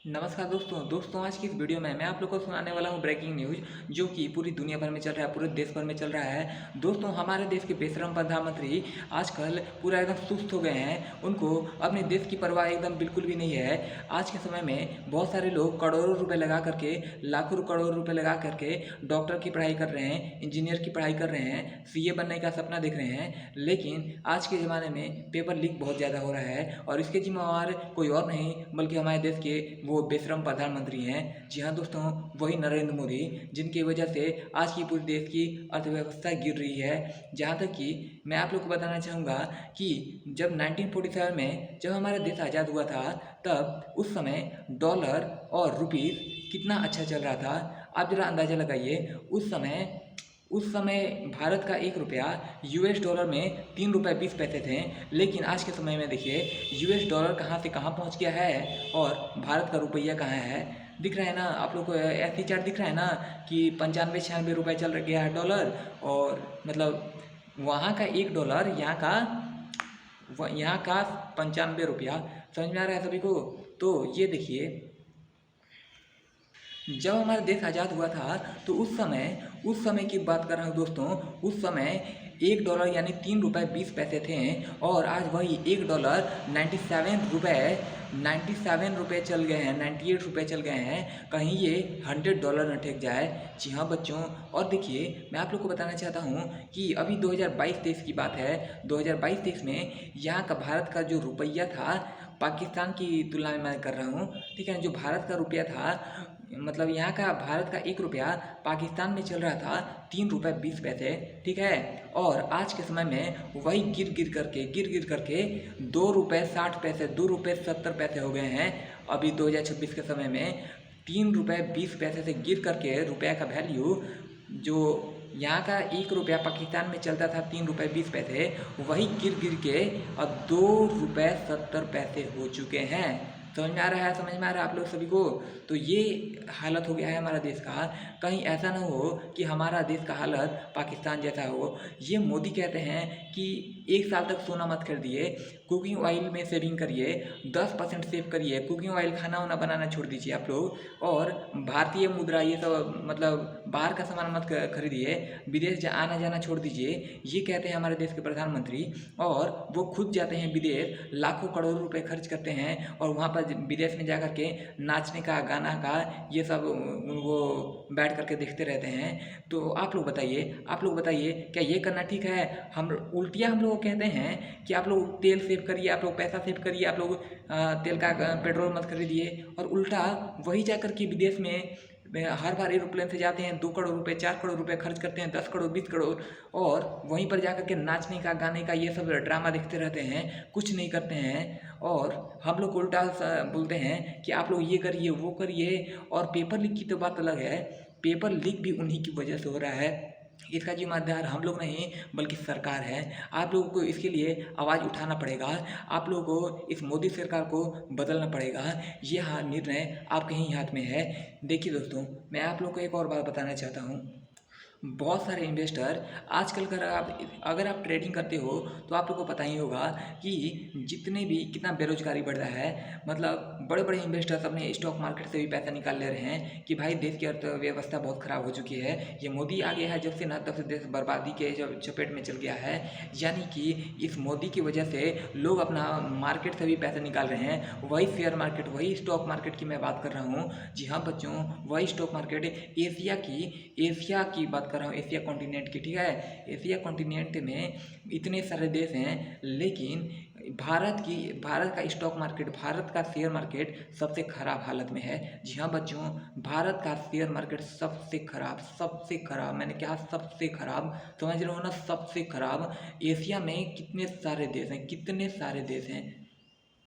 नमस्कार दोस्तों आज की इस वीडियो में मैं आप लोग को सुनाने वाला हूं ब्रेकिंग न्यूज़ जो कि पूरी दुनिया भर में चल रहा है, पूरे देश भर में चल रहा है। दोस्तों हमारे देश के बेशरम प्रधानमंत्री आजकल पूरा एकदम सुस्त हो गए हैं। उनको अपने देश की परवाह एकदम बिल्कुल भी नहीं है। आज के समय में बहुत सारे लोग करोड़ों रुपए लगा करके, लाखों करोड़ों रुपए लगा करके डॉक्टर की पढ़ाई कर रहे हैं, इंजीनियर की पढ़ाई कर रहे हैं, सीए बनने का सपना देख रहे हैं। लेकिन आज के ज़माने में पेपर लीक बहुत ज़्यादा हो रहा है और इसके जिम्मेवार कोई और नहीं बल्कि हमारे देश के वो बेशरम प्रधानमंत्री हैं। जी हाँ दोस्तों, वही नरेंद्र मोदी, जिनकी वजह से आज की पूरी देश की अर्थव्यवस्था गिर रही है। जहाँ तक कि मैं आप लोग को बताना चाहूँगा कि जब 1947 में जब हमारा देश आज़ाद हुआ था, तब उस समय डॉलर और रुपीस कितना अच्छा चल रहा था। आप जरा अंदाज़ा लगाइए, उस समय भारत का 1 रुपया यूएस डॉलर में 3 रुपये 20 पैसे थे। लेकिन आज के समय में देखिए, यूएस डॉलर कहाँ से कहाँ पहुँच गया है और भारत का रुपया कहाँ है। दिख रहा है ना आप लोग को, ऐसी चार्ट दिख रहा है ना कि 95-96 रुपये चल गया है डॉलर। और मतलब वहाँ का 1 डॉलर, यहाँ का 95 रुपया। समझ में आ रहा है सभी को? तो ये देखिए, जब हमारा देश आज़ाद हुआ था तो उस समय की बात कर रहा हूँ दोस्तों। उस समय 1 डॉलर यानी 3 रुपये 20 पैसे थे और आज वही 1 डॉलर 97 रुपये चल गए हैं, 98 रुपये चल गए हैं। कहीं ये 100 डॉलर न ठेक जाए। जी हाँ बच्चों, और देखिए मैं आप लोग को बताना चाहता हूँ कि अभी 2022-23 की बात है। 2022-23 में यहाँ का भारत का जो रुपया था, पाकिस्तान की तुलना में मैं कर रहा हूँ, ठीक है। जो भारत का रुपया था, मतलब यहाँ का भारत का 1 रुपया पाकिस्तान में चल रहा था 3 रुपये 20 पैसे, ठीक है। और आज के समय में वही गिर गिर करके 2 रुपये 60 पैसे, 2 रुपये 70 पैसे हो गए हैं। अभी 2026 के समय में 3 रुपये 20 पैसे से गिर करके रुपया का वैल्यू, जो यहाँ का 1 रुपया पाकिस्तान में चलता था 3 रुपये 20 पैसे, वही गिर गिर के अब 2 रुपये 70 पैसे हो चुके हैं। समझ में आ रहा है? समझ में आ रहा है आप लोग सभी को? तो ये हालत हो गया है हमारा देश का। कहीं ऐसा ना हो कि हमारा देश का हालत पाकिस्तान जैसा हो। ये मोदी कहते हैं कि 1 साल तक सोना मत खरीदिए, कुकिंग ऑयल में सेविंग करिए, 10% सेव करिए, कुकिंग ऑयल खाना वाना बनाना छोड़ दीजिए आप लोग, और भारतीय मुद्रा ये सब मतलब बाहर का सामान मत खरीदिए, विदेश आना जाना छोड़ दीजिए। ये कहते हैं हमारे देश के प्रधानमंत्री। और वो खुद जाते हैं विदेश, लाखों करोड़ों रुपए खर्च करते हैं और वहाँ पर विदेश में जाकर के नाचने का, गाना का, ये सब वो बैठ करके देखते रहते हैं। तो आप लोग बताइए क्या ये करना ठीक है? हम लोग कहते हैं कि आप लोग तेल सेव करिए, आप लोग पैसा सेव करिए, आप लोग तेल का पेट्रोल मत खरीदिए, और उल्टा वही जाकर के विदेश में हर बार एरोप्लेन से जाते हैं, 2 करोड़ रुपए 4 करोड़ रुपए खर्च करते हैं, 10 करोड़ 20 करोड़, और वहीं पर जाकर के नाचने का, गाने का, ये सब ड्रामा देखते रहते हैं, कुछ नहीं करते हैं। और हम लोग उल्टा बोलते हैं कि आप लोग ये करिए वो करिए। और पेपर लीक की तो बात अलग है, पेपर लीक भी उन्हीं की वजह से हो रहा है। इसका जिम्मेदार हम लोग नहीं बल्कि सरकार है। आप लोगों को इसके लिए आवाज़ उठाना पड़ेगा। आप लोगों को इस मोदी सरकार को बदलना पड़ेगा। ये हाँ, निर्णय आपके ही हाथ में है। देखिए दोस्तों, मैं आप लोग को एक और बात बताना चाहता हूँ। बहुत सारे इन्वेस्टर आजकल अगर आप ट्रेडिंग करते हो तो आप लोग को पता ही होगा कि जितने भी कितना बेरोजगारी बढ़ रहा है। मतलब बड़े बड़े इन्वेस्टर्स अपने स्टॉक मार्केट से भी पैसा निकाल ले रहे हैं कि भाई देश की अर्थव्यवस्था बहुत ख़राब हो चुकी है। ये मोदी आ गया है जब से ना, तब से देश बर्बादी के चपेट में चल गया है। यानी कि इस मोदी की वजह से लोग अपना मार्केट से भी पैसा निकाल रहे हैं। वही शेयर मार्केट, वही स्टॉक मार्केट की मैं बात कर रहा हूँ। जी हाँ बच्चों, वही स्टॉक मार्केट एशिया की बात कर रहा हूँ, एशिया कॉन्टिनेंट की, ठीक है। एशिया कॉन्टिनेंट में इतने सारे देश हैं, लेकिन भारत का स्टॉक मार्केट, भारत का शेयर मार्केट सबसे खराब हालत में है। जी हाँ बच्चों, भारत का शेयर मार्केट सबसे खराब, मैंने कहा सबसे खराब, समझ रहे हो ना, सबसे खराब। एशिया में कितने सारे देश हैं,